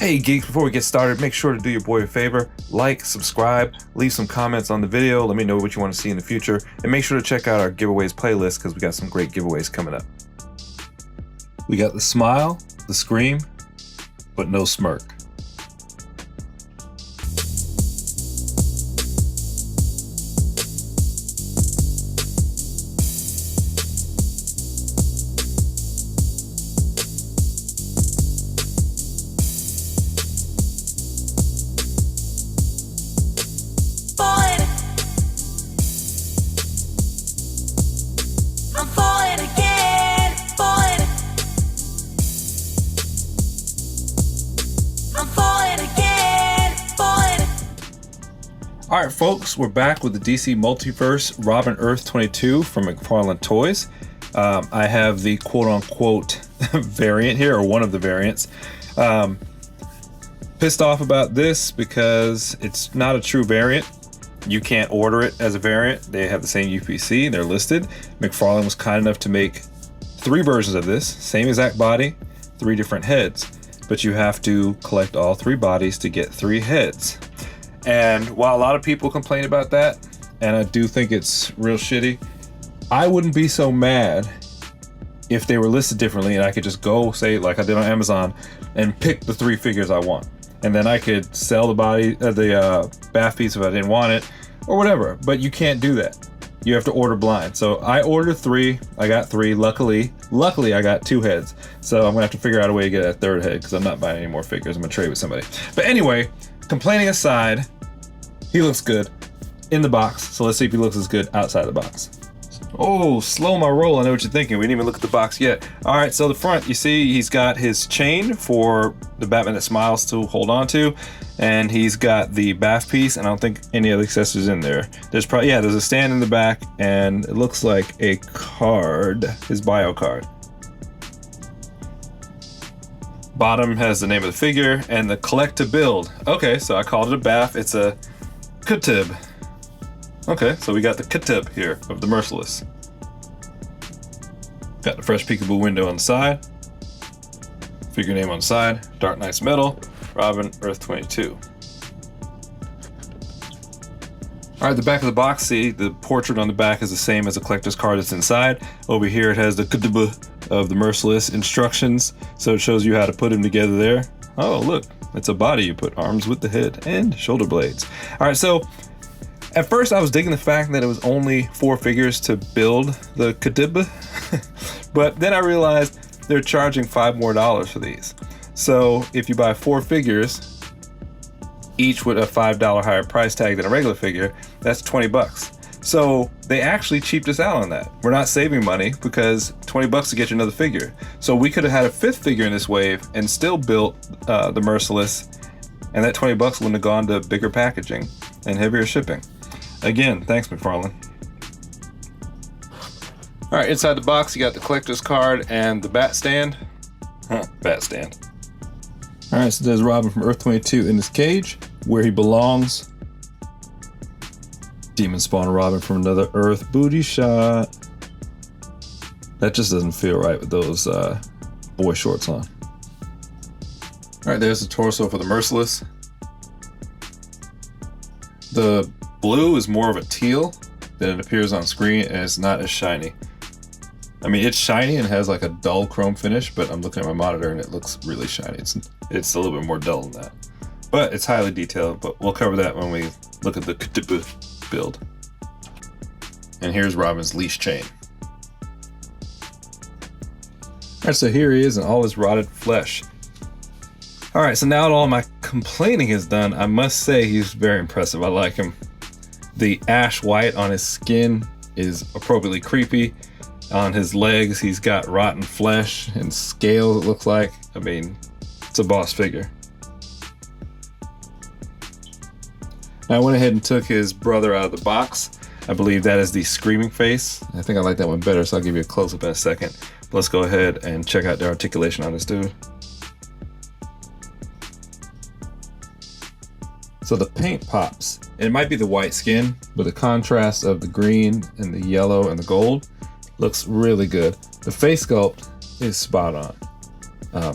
Hey geeks, before we get started, make sure to do your boy a favor, like, subscribe, leave some comments on the video, let me know what you want to see in the future, and make sure to check out our giveaways playlist because we got some great giveaways coming up. We got the smile, the scream, but no smirk. Alright folks, we're back with the DC Multiverse Robin Earth 22 from McFarlane Toys. I have the quote-unquote variant here, or one of the variants. Pissed off about this because it's not a true variant. You can't order it as a variant. They have the same UPC, they're listed. McFarlane was kind enough to make 3 versions of this, same exact body, 3 different heads. But you have to collect all 3 bodies to get 3 heads. And while a lot of people complain about that, and I do think it's real shitty, I wouldn't be so mad if they were listed differently and I could just go, say, like I did on Amazon, and pick the 3 figures I want. And then I could sell the body, the bath piece if I didn't want it, or whatever. But you can't do that. You have to order blind. So I ordered 3, I got 3, luckily I got 2 heads. So I'm gonna have to figure out a way to get a 3rd head because I'm not buying any more figures, I'm gonna trade with somebody. But anyway, complaining aside, he looks good in the box. So let's see if he looks as good outside the box. Oh, slow my roll, I know what you're thinking. We didn't even look at the box yet. All right, so the front, you see he's got his chain for the Batman that smiles to hold on to. And he's got the bath piece, and I don't think any other accessories in there. There's probably, yeah, there's a stand in the back, and it looks like a card, his bio card. Bottom has the name of the figure and the collect to build. Okay, so I called it a bath. It's a Katib. Okay, so we got the Katib here of the Merciless. Got the fresh peekaboo window on the side. Figure name on the side. Dark Knight's Metal. Robin Earth 22. All right, the back of the box, see the portrait on the back is the same as the collector's card that's inside. Over here it has the Katib of the Merciless instructions, so it shows you how to put them together there. Oh, look, it's a body. You put arms with the head and shoulder blades. All right, so at first I was digging the fact that it was only 4 figures to build the Katib, but then I realized they're charging $5 more for these. So if you buy 4 figures, each with a $5 higher price tag than a regular figure, that's 20 bucks. So they actually cheaped us out on that. We're not saving money because 20 bucks to get you another figure. So we could have had a 5th figure in this wave and still built the Merciless, and that 20 bucks wouldn't have gone to bigger packaging and heavier shipping. Again, thanks McFarlane. All right, inside the box, you got the collector's card and the bat stand. Bat stand. All right, so there's Robin from Earth 22 in his cage, where he belongs. Demon Spawn Robin from another Earth booty shot. That just doesn't feel right with those boy shorts on. All right, there's the torso for the Merciless. The blue is more of a teal than it appears on screen, and it's not as shiny. I mean, it's shiny and has like a dull chrome finish, but I'm looking at my monitor and it looks really shiny. It's a little bit more dull than that. But it's highly detailed, but we'll cover that when we look at the Katib build. And here's Robin's leash chain. All right, so here he is in all his rotted flesh. All right, so now that all my complaining is done, I must say he's very impressive. I like him. The ash white on his skin is appropriately creepy. On his legs, he's got rotten flesh and scales, it looks like. I mean, it's a boss figure. Now, I went ahead and took his brother out of the box. I believe that is the screaming face. I think I like that one better, so I'll give you a close-up in a second. But let's go ahead and check out the articulation on this dude. So the paint pops. And it might be the white skin, but the contrast of the green and the yellow and the gold looks really good. The face sculpt is spot on.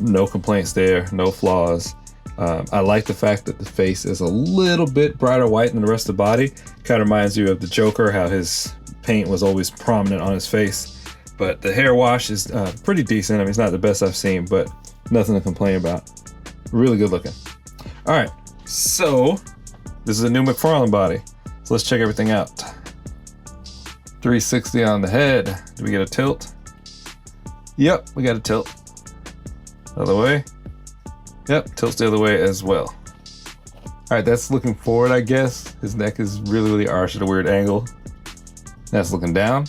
No complaints there, no flaws. I like the fact that the face is a little bit brighter white than the rest of the body. Kind of reminds you of the Joker, how his paint was always prominent on his face. But the hair wash is pretty decent. I mean, it's not the best I've seen, but nothing to complain about. Really good looking. All right, so this is a new McFarlane body. So let's check everything out. 360 on the head. Do we get a tilt? Yep, we got a tilt. Other way. Yep, tilts the other way as well. All right, that's looking forward, I guess. His neck is really arched at a weird angle. That's looking down.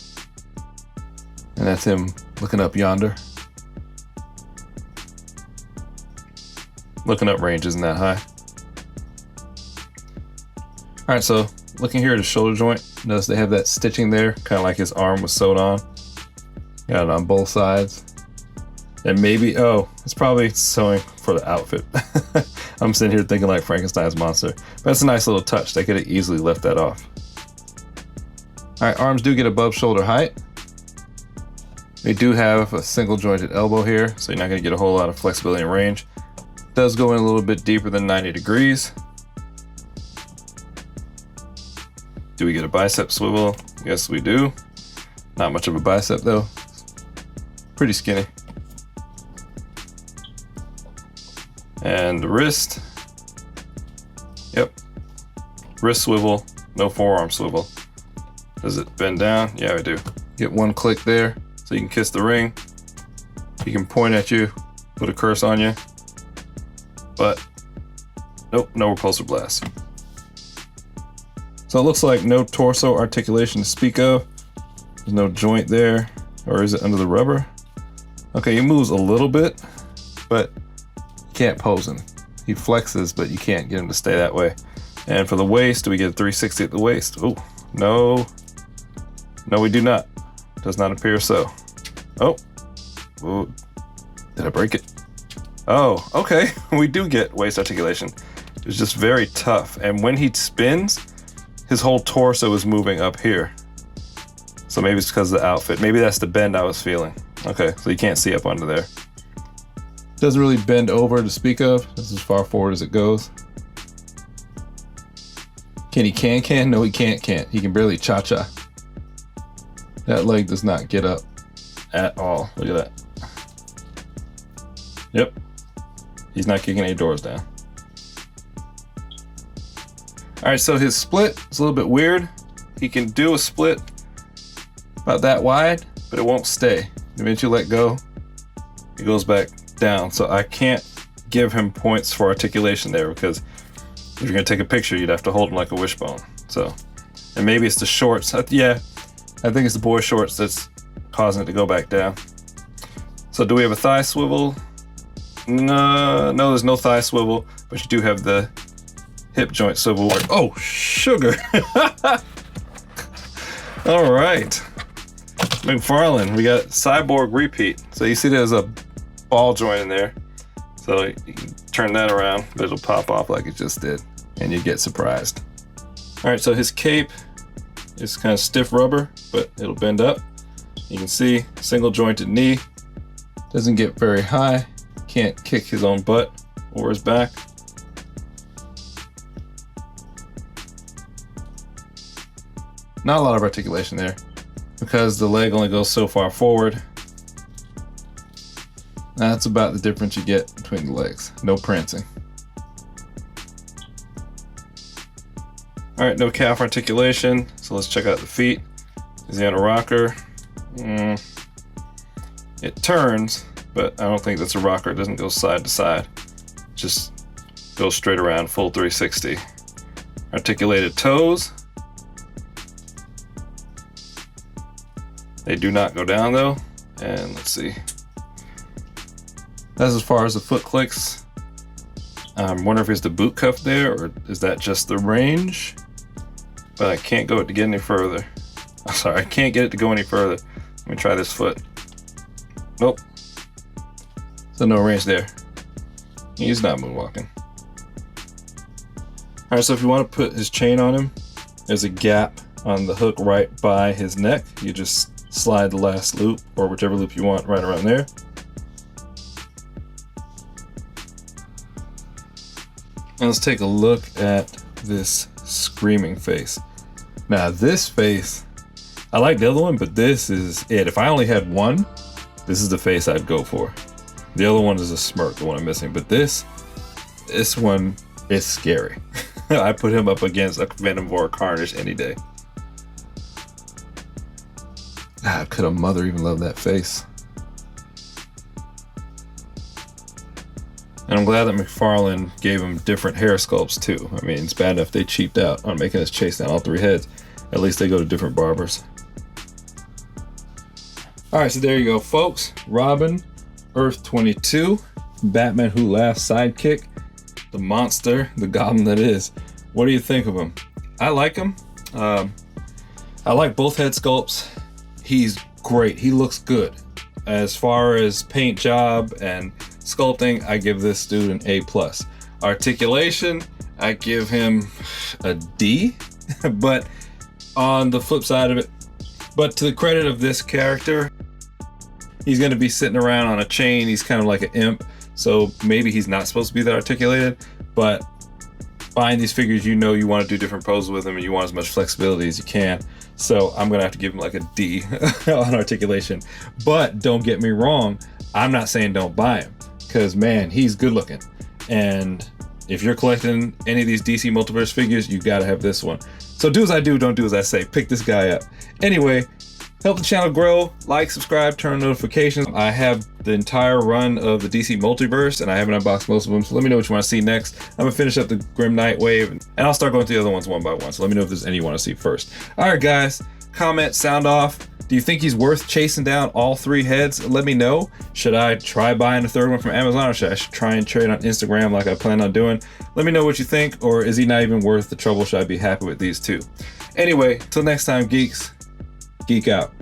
And that's him looking up yonder. Looking up range isn't that high. All right, so looking here at his shoulder joint, notice they have that stitching there, kind of like his arm was sewed on. Got it on both sides. And maybe, oh, it's probably sewing for the outfit. I'm sitting here thinking like Frankenstein's monster. But that's a nice little touch. They could have easily left that off. All right, arms do get above shoulder height. They do have a single jointed elbow here, so you're not gonna get a whole lot of flexibility and range. It does go in a little bit deeper than 90 degrees. Do we get a bicep swivel? Yes, we do. Not much of a bicep though. Pretty skinny. And the wrist. Yep. Wrist swivel, no forearm swivel. Does it bend down? Yeah, we do. Get one click there so you can kiss the ring. He can point at you, put a curse on you. But nope, no repulsor blast. So it looks like no torso articulation to speak of. There's no joint there. Or is it under the rubber? Okay, he moves a little bit, but you can't pose him. He flexes, but you can't get him to stay that way. And for the waist, do we get a 360 at the waist? Oh, no. No, we do not. Does not appear so. Oh. Ooh. Did I break it? Oh, okay. We do get waist articulation. It's just very tough. And when he spins, his whole torso is moving up here. So maybe it's because of the outfit. Maybe that's the bend I was feeling. Okay, so you can't see up under there. Doesn't really bend over to speak of. This is as far forward as it goes. Can he can? No, he can't. He can barely cha-cha. That leg does not get up at all. Look at that. Yep. He's not kicking any doors down. All right, so his split is a little bit weird. He can do a split about that wide, but it won't stay. The minute you let go, it goes back down. So I can't give him points for articulation there, because if you're gonna take a picture, you'd have to hold him like a wishbone. So, and maybe it's the shorts. Yeah, I think it's the boy shorts that's causing it to go back down. So do we have a thigh swivel? No, there's no thigh swivel, but you do have the hip joint swivel. Oh, sugar. All right. McFarlane, we got Cyborg repeat. So you see there's a ball joint in there. So you can turn that around, but it'll pop off like it just did, and you get surprised. All right, so his cape is kind of stiff rubber, but it'll bend up. You can see single jointed knee. Doesn't get very high. Can't kick his own butt or his back. Not a lot of articulation there because the leg only goes so far forward. That's about the difference you get between the legs. No prancing. All right, no calf articulation. So let's check out the feet. Is he on a rocker? It turns, but I don't think that's a rocker. It doesn't go side to side. Just goes straight around, full 360. Articulated toes. They do not go down though. And let's see. That's as far as the foot clicks. I'm wondering if it's the boot cuff there, or is that just the range? But I can't go to get any further. I'm sorry, I can't get it to go any further. Let me try this foot. Nope. So no range there. He's not moonwalking. All right, so if you want to put his chain on him, there's a gap on the hook right by his neck. You just slide the last loop, or whichever loop you want, right around there. And let's take a look at this screaming face. Now this face, I like the other one, but this is it. If I only had one, this is the face I'd go for. The other one is a smirk, the one I'm missing. But this one is scary. I put him up against a Venom or a Carnage any day. Could a mother even love that face? And I'm glad that McFarlane gave him different hair sculpts too. I mean, it's bad enough they cheaped out on making us chase down all three heads. At least they go to different barbers. All right, so there you go, folks. Robin, Earth 22, Batman Who Laughs sidekick, the monster, the goblin that is. What do you think of him? I like him. I like both head sculpts. He's great. He looks good. As far as paint job and sculpting, I give this dude an A+. Articulation, I give him a D. But on the flip side of it, but to the credit of this character, he's going to be sitting around on a chain. He's kind of like an imp, so maybe he's not supposed to be that articulated. But buying these figures, you know you want to do different poses with them and you want as much flexibility as you can. So I'm going to have to give him like a D on articulation. But don't get me wrong, I'm not saying don't buy him, because man, he's good looking. And if you're collecting any of these DC Multiverse figures, you got to have this one. So do as I do, don't do as I say. Pick this guy up. Anyway, help the channel grow, like, subscribe, turn on notifications. I have the entire run of the DC Multiverse and I haven't unboxed most of them, so let me know what you want to see next. I'm gonna finish up the Grim Knight wave and I'll start going through the other ones one by one, so let me know if there's any you want to see first. All right, guys, comment, sound off. Do you think he's worth chasing down all three heads? Let me know. Should I try buying the third one from Amazon, or should I try and trade on Instagram like I plan on doing? Let me know what you think, or is he not even worth the trouble? Should I be happy with these two? Anyway, till next time, geeks, geek out.